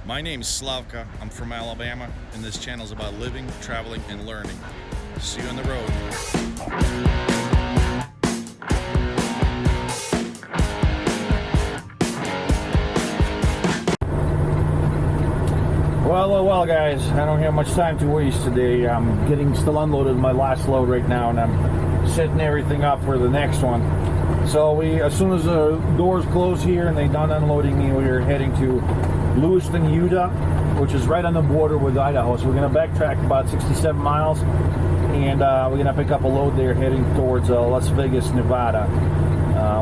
My name is Slavka. I'm from Alabama, and this channel is about living, traveling, and learning. See you on the road. Well, guys, I don't have much time to waste today. I'm still unloaded my last load right now, and I'm setting everything up for the next one. So as soon as the doors close here and they done unloading me, we're heading to Lewiston, Utah, which is right on the border with Idaho. So we're going to backtrack about 67 miles, and we're going to pick up a load there heading towards Las Vegas, Nevada.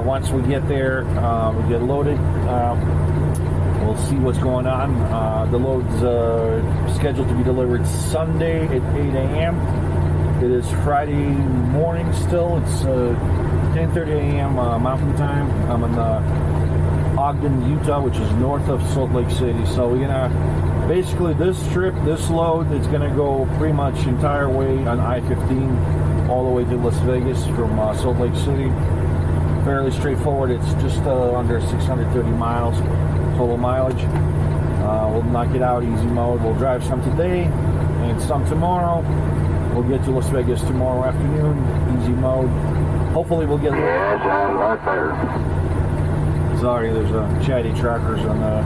Once we get there, we get loaded. We'll see what's going on. The load's scheduled to be delivered Sunday at 8 a.m. It is Friday morning still. It's 10:30 a.m. Mountain Time. I'm in Ogden, Utah, which is north of Salt Lake City. So we're gonna basically this load is gonna go pretty much entire way on I-15 all the way to Las Vegas from Salt Lake City. Fairly straightforward. It's just under 630 miles total mileage. We'll knock it out easy mode. We'll drive some today and some tomorrow. We'll get to Las Vegas tomorrow afternoon, easy mode. Hopefully we'll get... Yeah, John, right there. Sorry, there's chatty trackers on the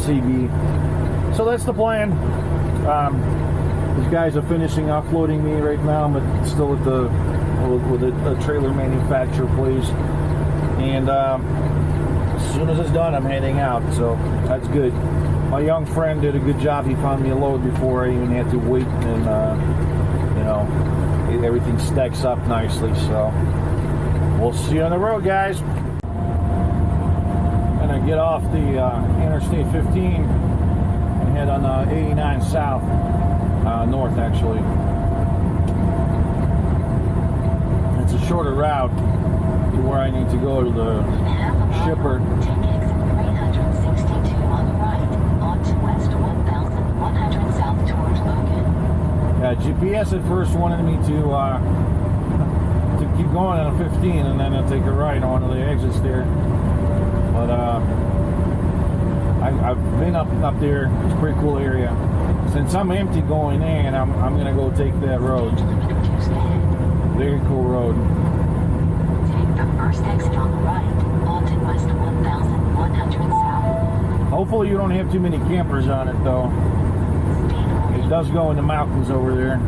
CB. So that's the plan. These guys are finishing offloading me right now, but still with a trailer manufacturer place. And as soon as it's done, I'm heading out, so that's good. My young friend did a good job. He found me a load before I even had to wait, and everything stacks up nicely. So we'll see you on the road, guys. I'm gonna get off the Interstate 15 and head on 89 south, north actually. It's a shorter route to where I need to go to the shipper. GPS at first wanted me to keep going on a 15 and then I'll take a right on one of the exits there. But I've been up there. It's a pretty cool area. Since I'm empty going in, I'm gonna go take that road. Very cool road. Take the first exit on the right, onto West 1100 South. Hopefully you don't have too many campers on it though. It does go in the mountains over there. Keep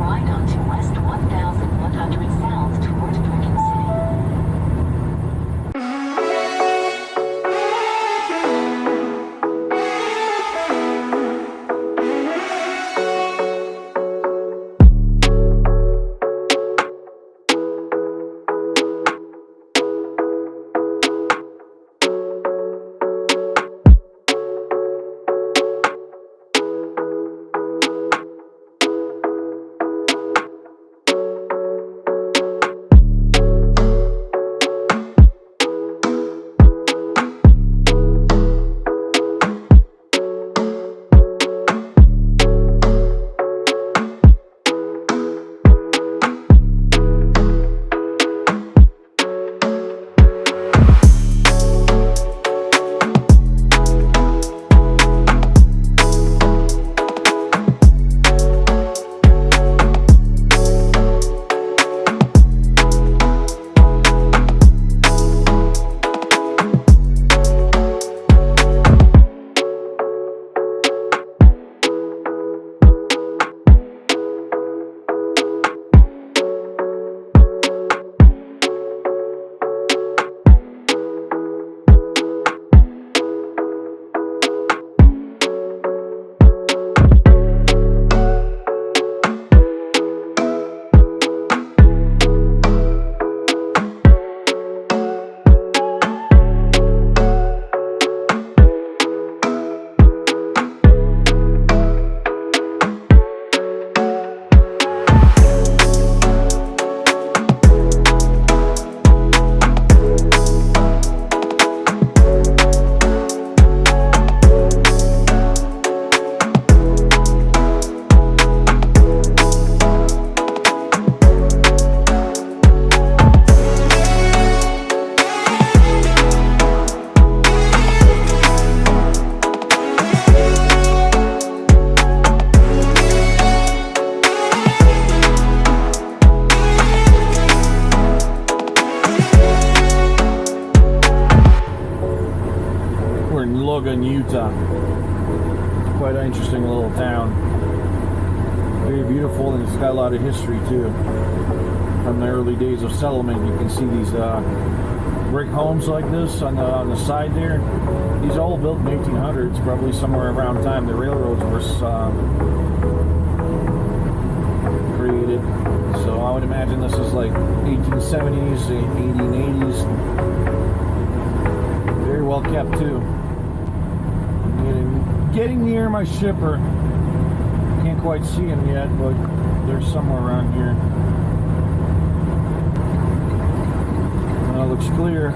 right onto West 1100 South towards Brigham City. in Logan, Utah. Quite an interesting little town. Very beautiful, and it's got a lot of history too. From the early days of settlement, you can see these brick homes like this on the side there. These all built in the 1800s, probably somewhere around time the railroads were created. So I would imagine this is like 1870s, 1880s. Very well kept too. Getting near my shipper. Can't quite see him yet, but they're somewhere around here. Looks clear.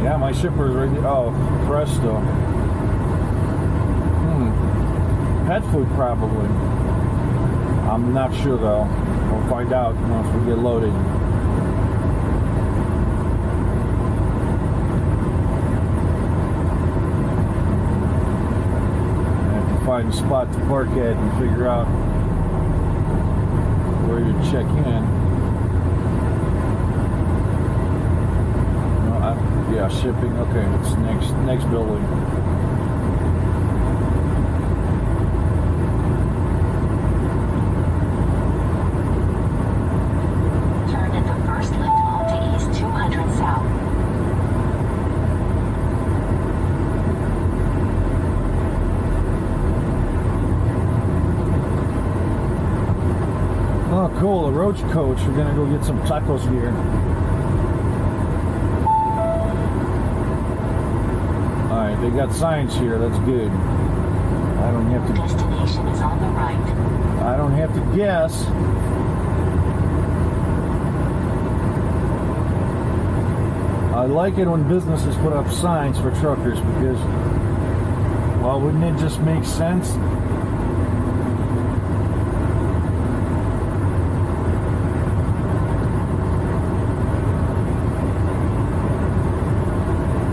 Yeah, my shipper is right there. Oh, presto. Pet food probably. I'm not sure though. We'll find out once we get loaded. Find a spot to park at and figure out where you check in. No, yeah, shipping. Okay, it's next building. Turn at the first left onto East 200 South. Oh, cool, a roach coach. We're gonna go get some tacos here. Alright, they got signs here, that's good. I don't have to... Destination is on the right. I don't have to guess. I like it when businesses put up signs for truckers because, well, wouldn't it just make sense?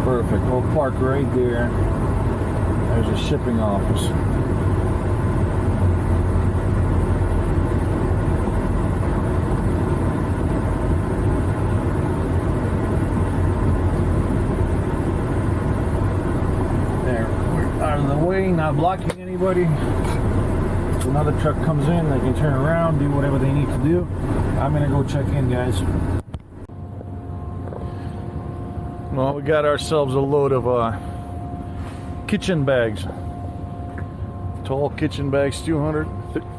Perfect. We'll park right there. There's a shipping office. There. We're out of the way, not blocking anybody. If another truck comes in, they can turn around, do whatever they need to do. I'm going to go check in, guys. Well, we got ourselves a load of kitchen bags. Tall kitchen bags, 200.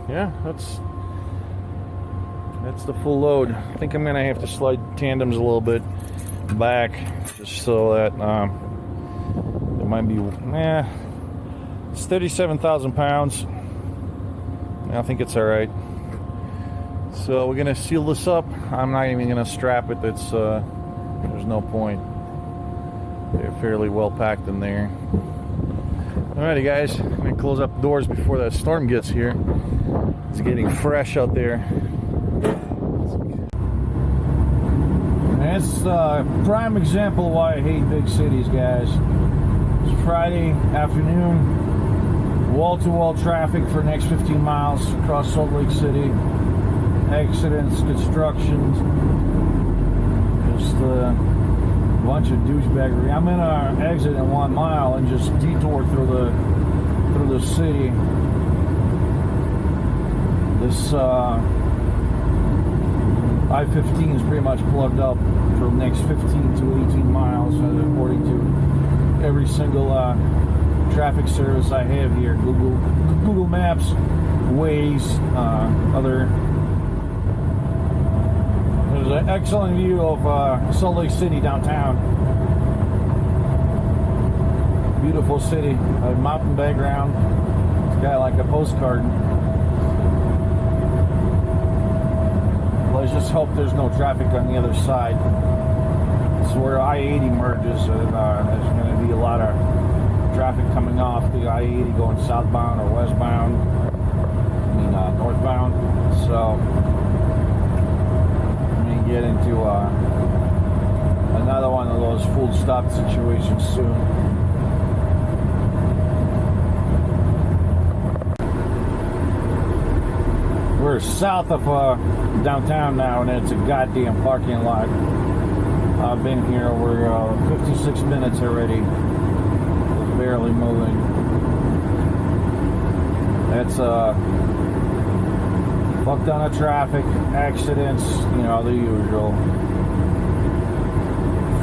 Yeah, that's the full load. I think I'm gonna have to slide tandems a little bit back, just so that it might be. It's 37,000 pounds. I think it's all right. So we're gonna seal this up. I'm not even gonna strap it. It's there's no point. They're fairly well packed in there. Alrighty guys, I'm gonna close up the doors before that storm gets here. It's getting fresh out there. That's a prime example of why I hate big cities, guys. It's Friday afternoon, wall-to-wall traffic for the next 15 miles across Salt Lake City. Accidents, constructions, just bunch of douchebaggery. I'm gonna exit in 1 mile and just detour through the city. This I-15 is pretty much plugged up for the next 15 to 18 miles, according to every single traffic service I have here. Google Maps, Waze, other. There's an excellent view of Salt Lake City downtown. Beautiful city, a mountain background. It's got like a postcard. Let's just hope there's no traffic on the other side. It's where I-80 merges, and there's going to be a lot of traffic coming off the I-80 going southbound or westbound. I mean northbound. So get into another one of those full stop situations soon. we're south of downtown now, and it's a goddamn parking lot. I've been here over 56 minutes already. It's barely moving. That's fuck ton of traffic, accidents, you know, the usual.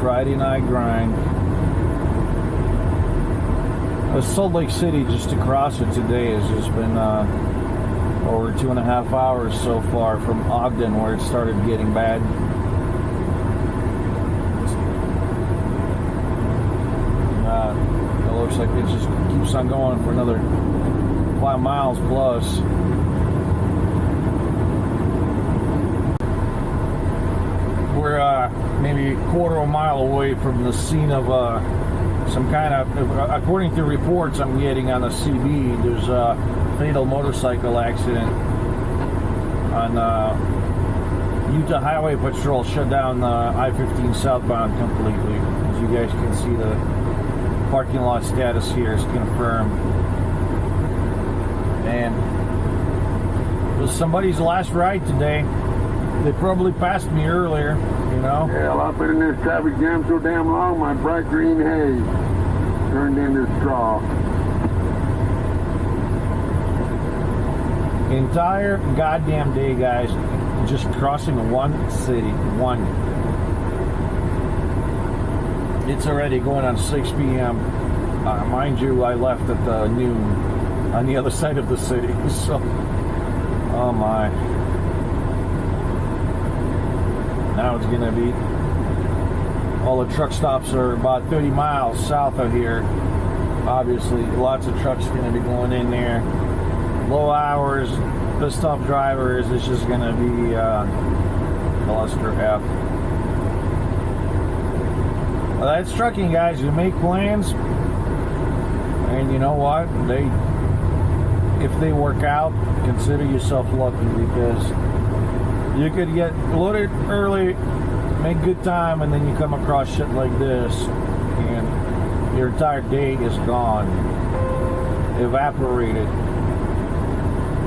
Friday night grind. Salt Lake City, just across it today, has just been over 2.5 hours so far from Ogden, where it started getting bad. It looks like it just keeps on going for another 5 miles plus. We're maybe a quarter of a mile away from the scene of some kind of, according to reports I'm getting on the CB, there's a fatal motorcycle accident on Utah Highway Patrol shut down I-15 southbound completely. As you guys can see, the parking lot status here is confirmed. And it was somebody's last ride today. They probably passed me earlier, you know. Hell, I've been in this traffic jam so damn long, my bright green haze turned into straw. Entire goddamn day, guys, just crossing one city. One. It's already going on 6 p.m. Mind you, I left at noon on the other side of the city. So, oh my. Now it's gonna be, all the truck stops are about 30 miles south of here. Obviously, lots of trucks gonna be going in there. Low hours, pissed off drivers. It's just gonna be cluster F. Well, that's trucking, guys. You make plans, and you know what? If they work out, consider yourself lucky, because you could get loaded early, make good time, and then you come across shit like this, and your entire day is gone, evaporated.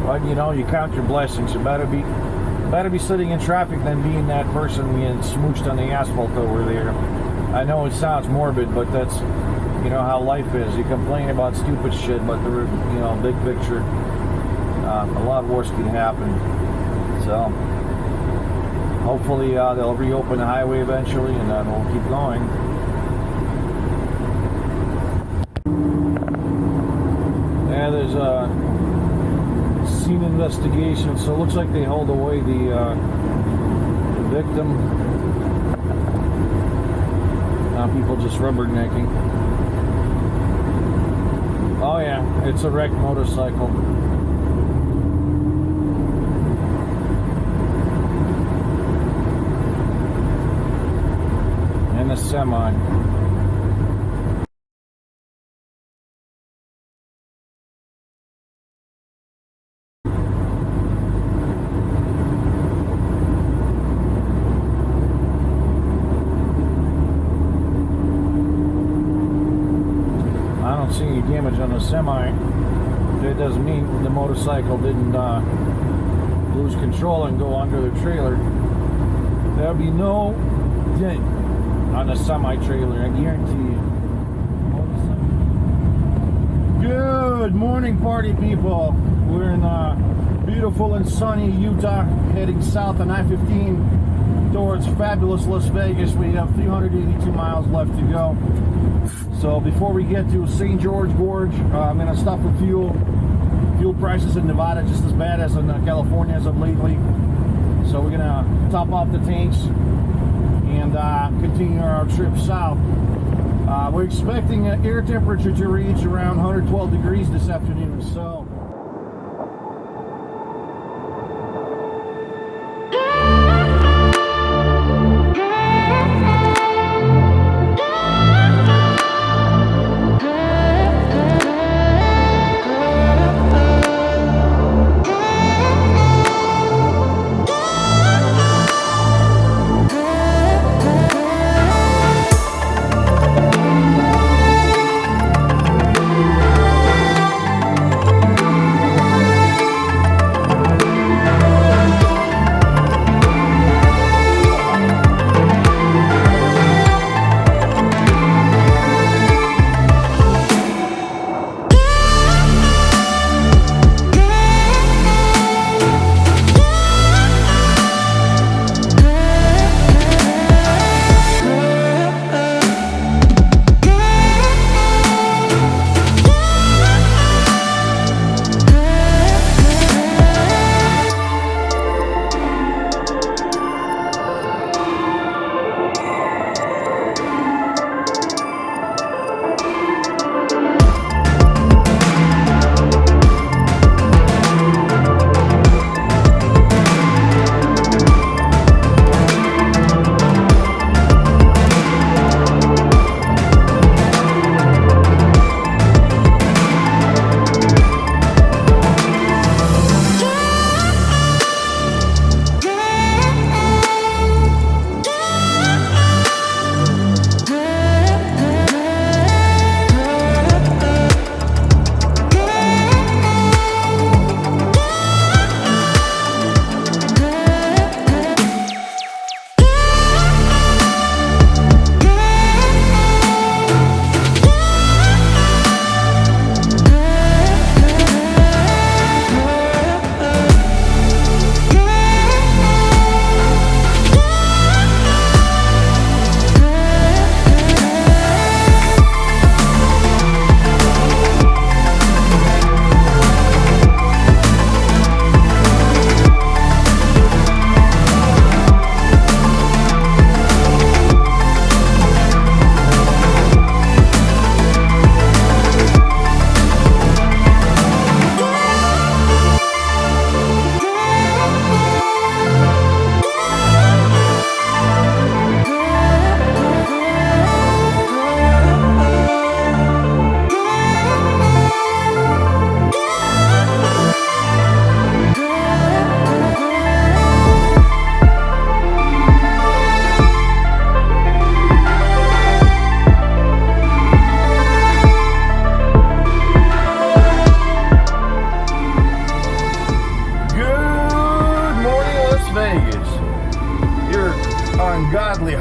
But you know, you count your blessings. You better be sitting in traffic than being that person getting smooched on the asphalt over there. I know it sounds morbid, but that's, you know, how life is. You complain about stupid shit, but the, you know, big picture, a lot worse can happen. So hopefully they'll reopen the highway eventually, and then we'll keep going. Yeah, there's a scene investigation, so it looks like they hauled away the victim. Now people just rubbernecking. Oh yeah, it's a wrecked motorcycle. And a semi. I don't see any damage on the semi. That doesn't mean the motorcycle didn't lose control and go under the trailer. There'll be no dent on a semi-trailer, I guarantee you. Good morning, party people. We're in beautiful and sunny Utah, heading south on I-15 towards fabulous Las Vegas. We have 382 miles left to go. So before we get to St. George Gorge, I'm going to stop for fuel. Fuel prices in Nevada just as bad as in California as of lately. So we're going to top off the tanks and continue our trip south. We're expecting air temperature to reach around 112 degrees this afternoon. So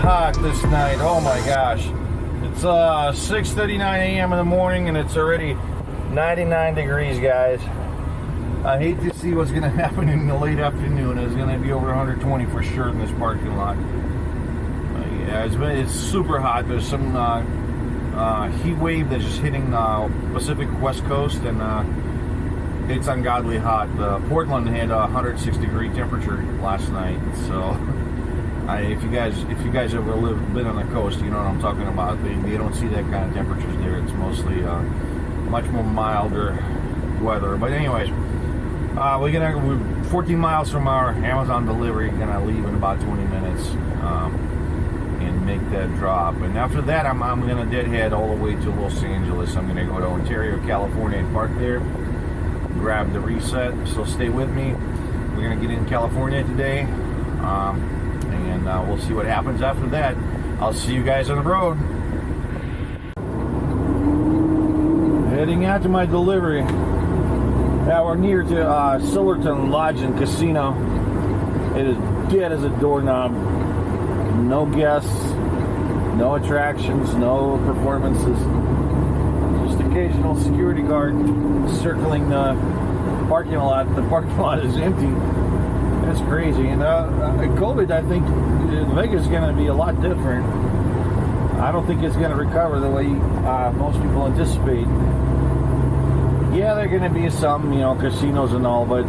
hot this night. Oh my gosh. It's 6:39 a.m. in the morning and it's already 99 degrees, guys. I hate to see what's going to happen in the late afternoon. It's going to be over 120 for sure in this parking lot. Yeah, it's super hot. There's some heat wave that's just hitting Pacific West Coast, and it's ungodly hot. Portland had a 106-degree temperature last night. So, if you guys ever been on the coast, you know what I'm talking about. They don't see that kind of temperatures there. It's mostly much more milder weather. But anyways, we're 14 miles from our Amazon delivery. Gonna leave in about 20 minutes and make that drop. And after that, I'm gonna deadhead all the way to Los Angeles. I'm gonna go to Ontario, California, and park there. Grab the reset. So stay with me. We're gonna get in California today, and we'll see what happens after that. I'll see you guys on the road. Heading out to my delivery. Yeah, we're near to Silverton Lodge and Casino. It is dead as a doorknob. No guests, no attractions, no performances. Just occasional security guard circling the parking lot. The parking lot is empty. That's crazy. And COVID, I think Vegas is going to be a lot different. I don't think it's going to recover the way most people anticipate. Yeah, there are going to be some, casinos and all, but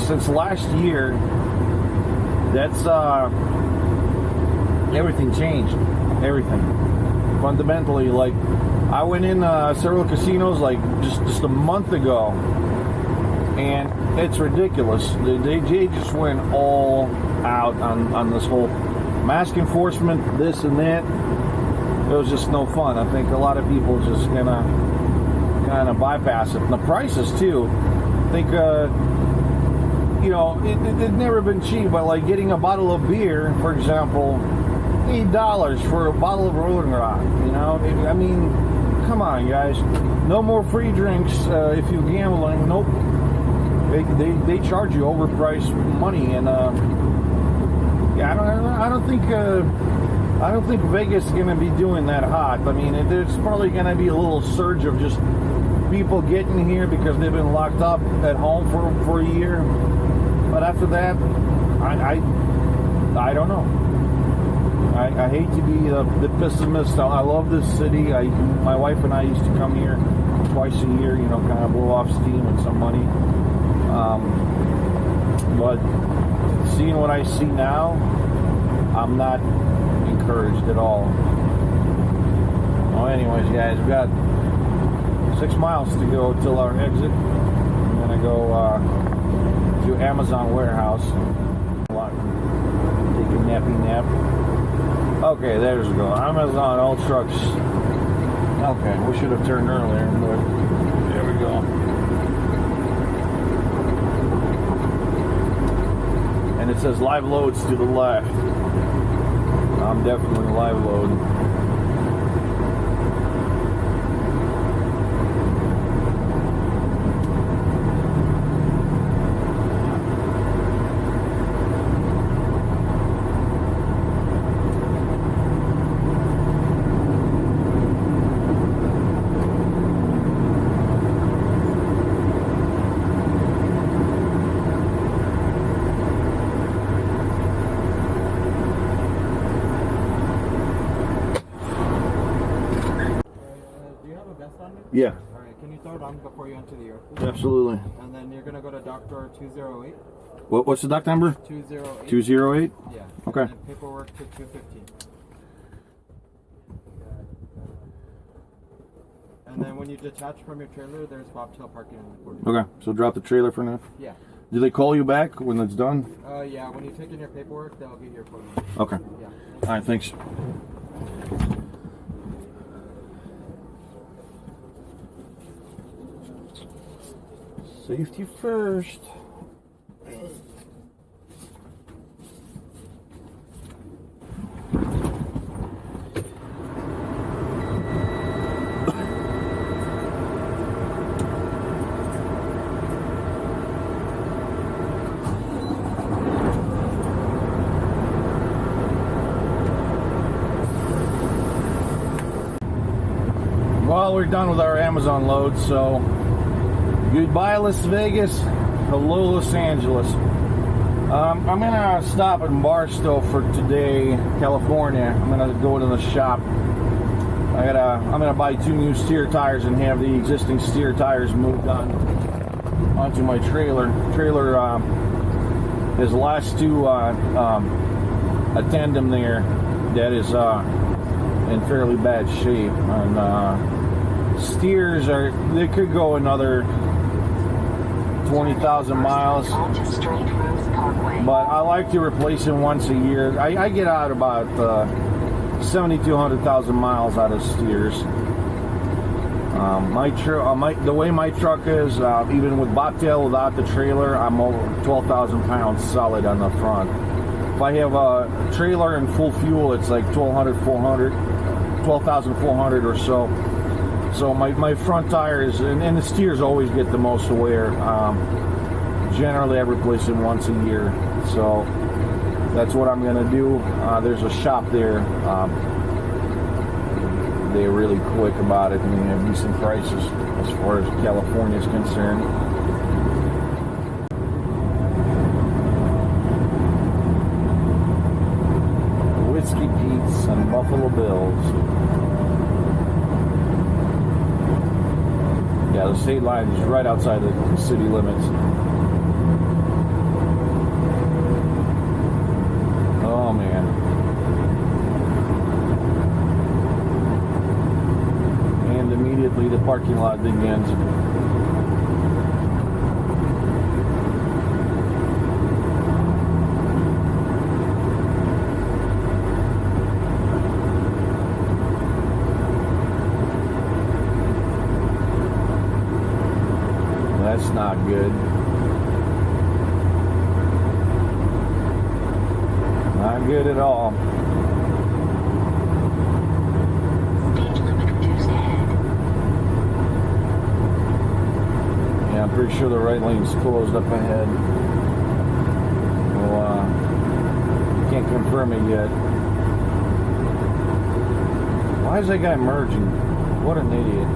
since last year, that's everything changed. Everything. Fundamentally, like, I went in several casinos like just a month ago, and it's ridiculous. They just went all out on this whole mask enforcement, this and that. It was just no fun. I think a lot of people just gonna kind of bypass it. And the prices too. I think it's never been cheap, but like getting a bottle of beer, for example, $8 for a bottle of Rolling Rock. I mean, come on, guys. No more free drinks if you're gambling. Nope. They charge you overpriced money, and I don't think Vegas is going to be doing that hot. I mean, there's probably going to be a little surge of just people getting here because they've been locked up at home for a year. But after that, I don't know. I hate to be the pessimist. I love this city. My wife and I used to come here twice a year, kind of blow off steam and some money. But seeing what I see now, I'm not encouraged at all. Well, anyways, guys, we've got 6 miles to go till our exit. I'm gonna go to Amazon warehouse. Take a nappy nap. Okay, there's we go. Amazon, all trucks. Okay, we should have turned earlier, but there we go. And it says live loads to the left. I'm definitely live load. Yeah. All right, can you throw it on before you enter the airport? Absolutely. And then you're going to go to dock door 208. What's the dock number? 208. 208? Yeah. Okay. And then paperwork to 215. And then when you detach from your trailer, there's bobtail parking in the corner. Okay, so drop the trailer for now? Yeah. Do they call you back when it's done? Yeah, when you take in your paperwork, they'll get your phone number. Okay. Yeah. All right, thanks. Safety first. Well, we're done with our Amazon load, so goodbye Las Vegas, hello Los Angeles. I'm gonna stop in Barstow for today, California. I'm gonna go to the shop. I'm gonna buy 2 new steer tires and have the existing steer tires moved onto my trailer. His last 2 a tandem there that is in fairly bad shape, and steers they could go another 20,000 miles, but I like to replace them once a year. I get out about 70 to 100,000 miles out of steers. The way my truck is, even with bobtail without the trailer, I'm over 12,000 pounds solid on the front. If I have a trailer and full fuel, it's like 12,400 or so. So my front tires and the steers always get the most wear. Generally, I replace them once a year. So that's what I'm gonna do. There's a shop there. They're really quick about it, and they have decent prices as far as California is concerned. Whiskey Pete's and Buffalo Bills. Yeah, the state line is right outside the city limits. Oh man. And immediately the parking lot begins. That's not good. Not good at all. Speed limit reduced ahead. Yeah, I'm pretty sure the right lane's closed up ahead. Well, can't confirm it yet. Why is that guy merging? What an idiot.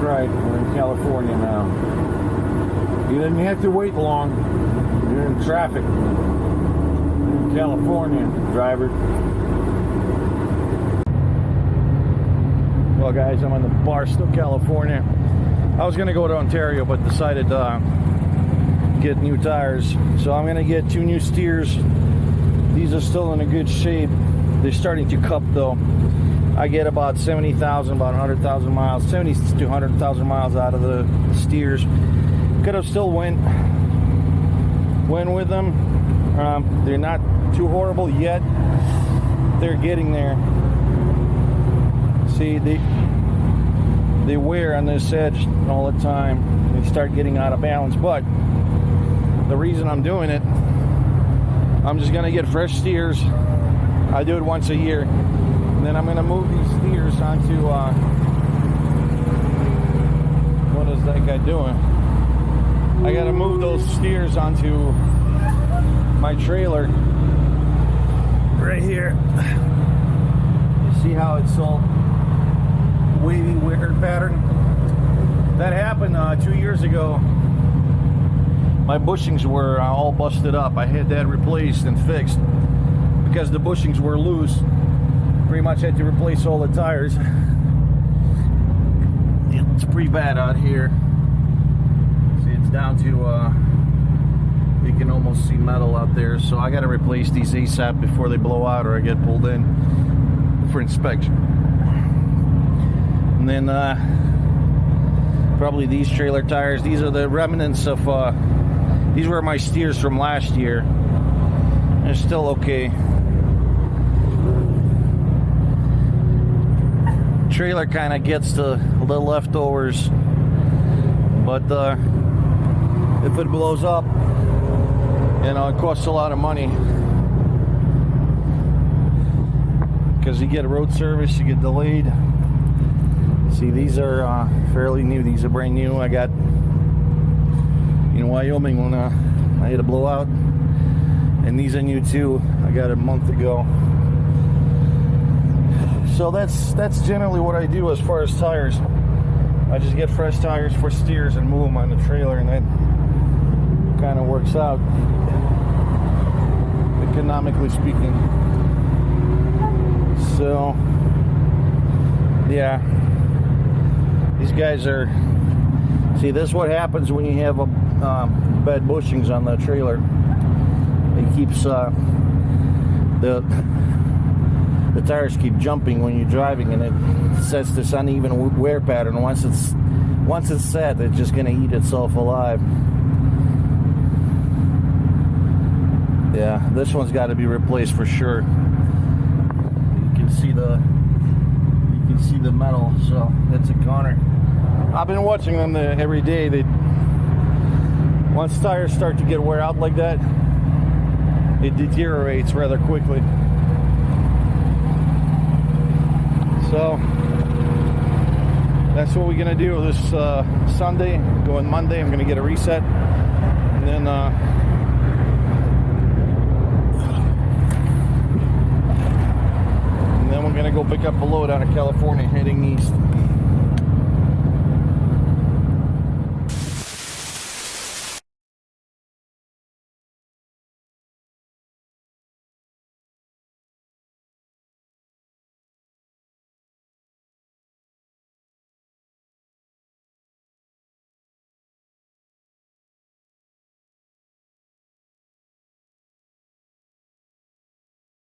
Right, we're in California now. You didn't have to wait long. You're in traffic. You're in California, driver. Well, guys, I'm in the Barstow, California. I was going to go to Ontario, but decided to get new tires. So I'm going to get 2 new steers. These are still in a good shape. They're starting to cup, though. I get about 70,000, about 100,000 miles, 70 to 100,000 miles out of the steers. Could have still went with them. They're not too horrible yet. They're getting there. See, they wear on this edge all the time. They start getting out of balance. But the reason I'm doing it, I'm just gonna get fresh steers. I do it once a year. Then I'm going to move these steers onto, what is that guy doing? I got to move those steers onto my trailer right here. You see how it's all wavy, weird pattern? That happened 2 years ago. My bushings were all busted up. I had that replaced and fixed because the bushings were loose. Pretty much had to replace all the tires. It's pretty bad out here. See, it's down to you can almost see metal out there. So I got to replace these ASAP before they blow out or I get pulled in for inspection. And then probably these trailer tires. These are the remnants of these were my steers from last year. They're still okay. Trailer kind of gets the leftovers, but if it blows up, you know, it costs a lot of money because you get a road service, you get delayed. See, these are fairly new. These are brand new. I got in Wyoming when I had a blowout, and these are new too. I got a month ago. So that's generally what I do as far as tires. I just get fresh tires for steers and move them on the trailer, and that kind of works out, economically speaking. So yeah, these guys are, see, this is what happens when you have a bad bushings on the trailer. It keeps the tires keep jumping when you're driving, and it sets this uneven wear pattern. Once it's set, it's just going to eat itself alive. Yeah, this one's got to be replaced for sure. You can see the metal, so that's a goner. I've been watching them every day. Once tires start to get wear out like that, it deteriorates rather quickly. So that's what we're gonna do this Sunday. Going Monday, I'm gonna get a reset, and then we're gonna go pick up a load out of California, heading east.